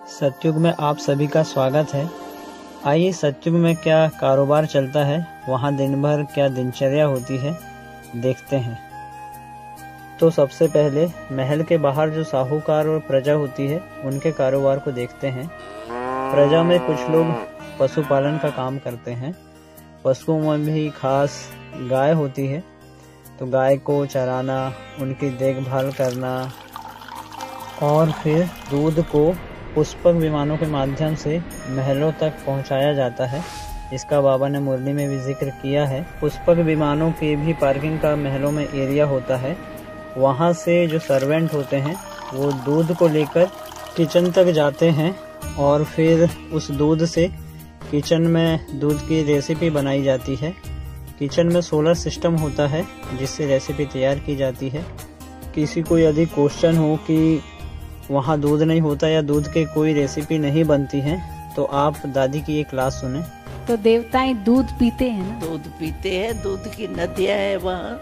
सतयुग में आप सभी का स्वागत है। आइए सतयुग में क्या कारोबार चलता है, वहाँ दिन भर क्या दिनचर्या होती है, देखते हैं। तो सबसे पहले महल के बाहर जो साहूकार और प्रजा होती है उनके कारोबार को देखते हैं। प्रजा में कुछ लोग पशुपालन का काम करते हैं। पशुओं में भी खास गाय होती है, तो गाय को चराना, उनकी देखभाल करना और फिर दूध को पुष्पक विमानों के माध्यम से महलों तक पहुंचाया जाता है। इसका बाबा ने मुरली में भी जिक्र किया है। पुष्पक विमानों के भी पार्किंग का महलों में एरिया होता है। वहां से जो सर्वेंट होते हैं वो दूध को लेकर किचन तक जाते हैं और फिर उस दूध से किचन में दूध की रेसिपी बनाई जाती है। किचन में सोलर सिस्टम होता है जिससे रेसिपी तैयार की जाती है। किसी को यदि क्वेश्चन हो कि वहाँ दूध नहीं होता या दूध के कोई रेसिपी नहीं बनती है तो आप दादी की ये क्लास सुने। तो देवताएं दूध पीते हैं ना? दूध पीते हैं, दूध की नदियाँ है वहाँ।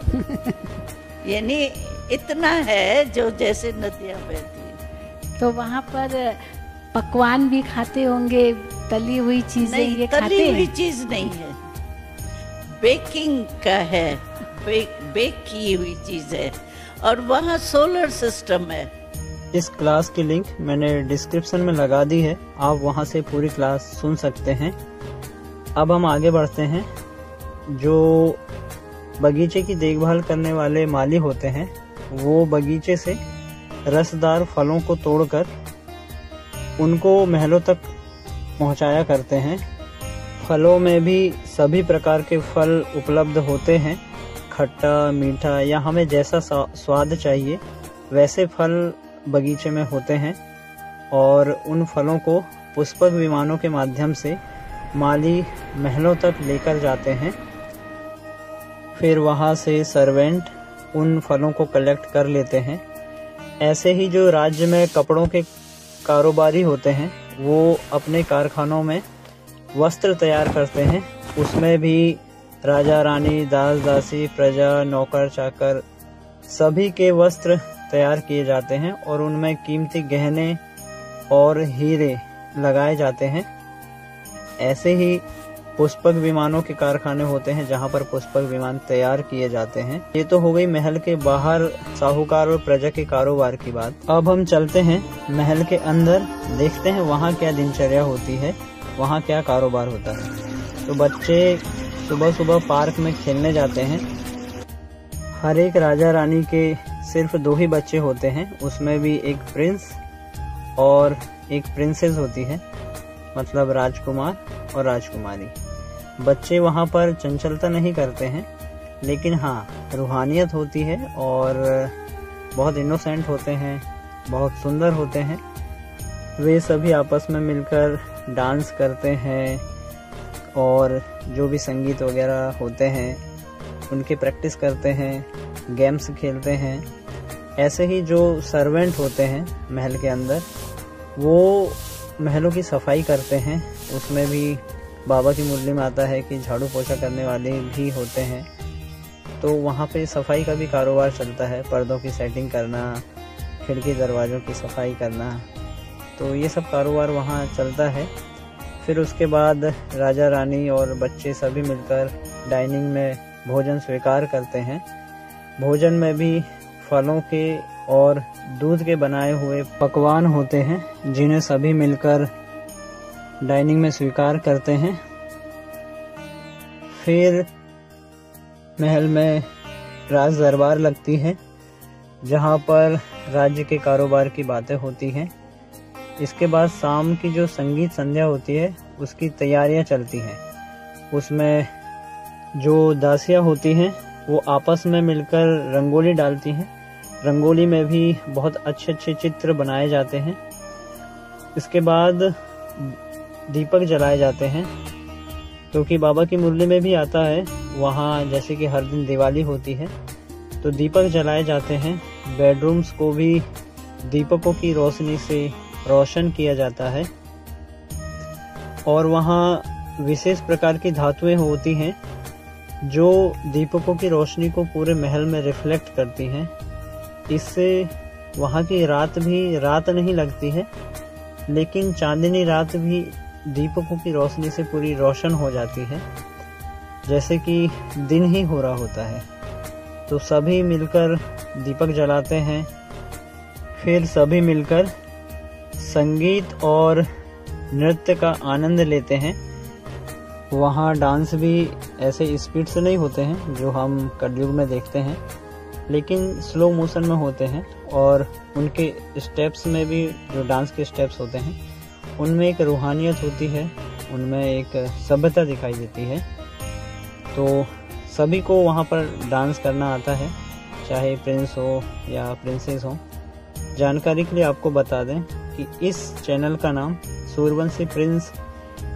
यानी इतना है जो जैसे नदियाँ बहती हैं। तो वहाँ पर पकवान भी खाते होंगे, तली हुई चीजें ये खाते हैं? तली हुई चीज नहीं है, बेकिंग का है, बेक की हुई चीज है और वहाँ सोलर सिस्टम है। इस क्लास की लिंक मैंने डिस्क्रिप्शन में लगा दी है, आप वहां से पूरी क्लास सुन सकते हैं। अब हम आगे बढ़ते हैं। जो बगीचे की देखभाल करने वाले माली होते हैं वो बगीचे से रसदार फलों को तोड़कर उनको महलों तक पहुंचाया करते हैं। फलों में भी सभी प्रकार के फल उपलब्ध होते हैं, खट्टा, मीठा या हमें जैसा स्वाद चाहिए वैसे फल बगीचे में होते हैं और उन फलों को पुष्पक विमानों के माध्यम से माली महलों तक लेकर जाते हैं। फिर वहां से सर्वेंट उन फलों को कलेक्ट कर लेते हैं। ऐसे ही जो राज्य में कपड़ों के कारोबारी होते हैं वो अपने कारखानों में वस्त्र तैयार करते हैं। उसमें भी राजा रानी, दास दासी, प्रजा, नौकर चाकर सभी के वस्त्र तैयार किए जाते हैं और उनमें कीमती गहने और हीरे लगाए जाते हैं। ऐसे ही पुष्पक विमानों के कारखाने होते हैं जहां पर पुष्पक विमान तैयार किए जाते हैं। ये तो हो गई महल के बाहर साहूकार और प्रजा के कारोबार की बात। अब हम चलते हैं महल के अंदर, देखते हैं वहां क्या दिनचर्या होती है, वहां क्या कारोबार होता है। तो बच्चे सुबह सुबह पार्क में खेलने जाते हैं। हर एक राजा रानी के सिर्फ 2 ही बच्चे होते हैं, उसमें भी एक प्रिंस और एक प्रिंसेस होती है, मतलब राजकुमार और राजकुमारी। बच्चे वहाँ पर चंचलता नहीं करते हैं, लेकिन हाँ रूहानियत होती है और बहुत इनोसेंट होते हैं, बहुत सुंदर होते हैं। वे सभी आपस में मिलकर डांस करते हैं और जो भी संगीत वगैरह होते हैं उनकी प्रैक्टिस करते हैं, गेम्स खेलते हैं। ऐसे ही जो सर्वेंट होते हैं महल के अंदर वो महलों की सफाई करते हैं। उसमें भी बाबा की मुरली में आता है कि झाड़ू पोछा करने वाले भी होते हैं। तो वहाँ पे सफाई का भी कारोबार चलता है, पर्दों की सेटिंग करना, खिड़की दरवाज़ों की सफाई करना, तो ये सब कारोबार वहाँ चलता है। फिर उसके बाद राजा रानी और बच्चे सभी मिलकर डाइनिंग में भोजन स्वीकार करते हैं। भोजन में भी फलों के और दूध के बनाए हुए पकवान होते हैं जिन्हें सभी मिलकर डाइनिंग में स्वीकार करते हैं। फिर महल में राज दरबार लगती है जहां पर राज्य के कारोबार की बातें होती हैं। इसके बाद शाम की जो संगीत संध्या होती है उसकी तैयारियां चलती हैं। उसमें जो दासियां होती हैं वो आपस में मिलकर रंगोली डालती हैं। रंगोली में भी बहुत अच्छे अच्छे चित्र बनाए जाते हैं। इसके बाद दीपक जलाए जाते हैं, क्योंकि बाबा की मुरली में भी आता है वहाँ जैसे कि हर दिन दिवाली होती है तो दीपक जलाए जाते हैं। बेडरूम्स को भी दीपकों की रोशनी से रोशन किया जाता है और वहाँ विशेष प्रकार की धातुएं होती हैं जो दीपकों की रोशनी को पूरे महल में रिफ्लेक्ट करती हैं। इससे वहाँ की रात भी रात नहीं लगती है, लेकिन चांदनी रात भी दीपकों की रोशनी से पूरी रोशन हो जाती है, जैसे कि दिन ही हो रहा होता है। तो सभी मिलकर दीपक जलाते हैं, फिर सभी मिलकर संगीत और नृत्य का आनंद लेते हैं। वहाँ डांस भी ऐसे स्पीड से नहीं होते हैं जो हम कलयुग में देखते हैं, लेकिन स्लो मोशन में होते हैं, और उनके स्टेप्स में भी जो डांस के स्टेप्स होते हैं उनमें एक रूहानियत होती है, उनमें एक सभ्यता दिखाई देती है। तो सभी को वहाँ पर डांस करना आता है, चाहे प्रिंस हो या प्रिंसेस हो। जानकारी के लिए आपको बता दें कि इस चैनल का नाम सूर्यवंशी प्रिंस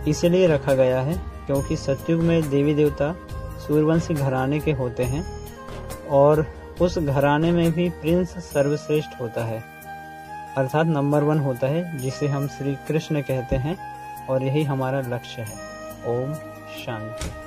इसलिए रखा गया है क्योंकि सतयुग में देवी देवता सूर्यवंशी घराने के होते हैं, और उस घराने में भी प्रिंस सर्वश्रेष्ठ होता है, अर्थात नंबर 1 होता है, जिसे हम श्री कृष्ण कहते हैं, और यही हमारा लक्ष्य है। ओम शांति।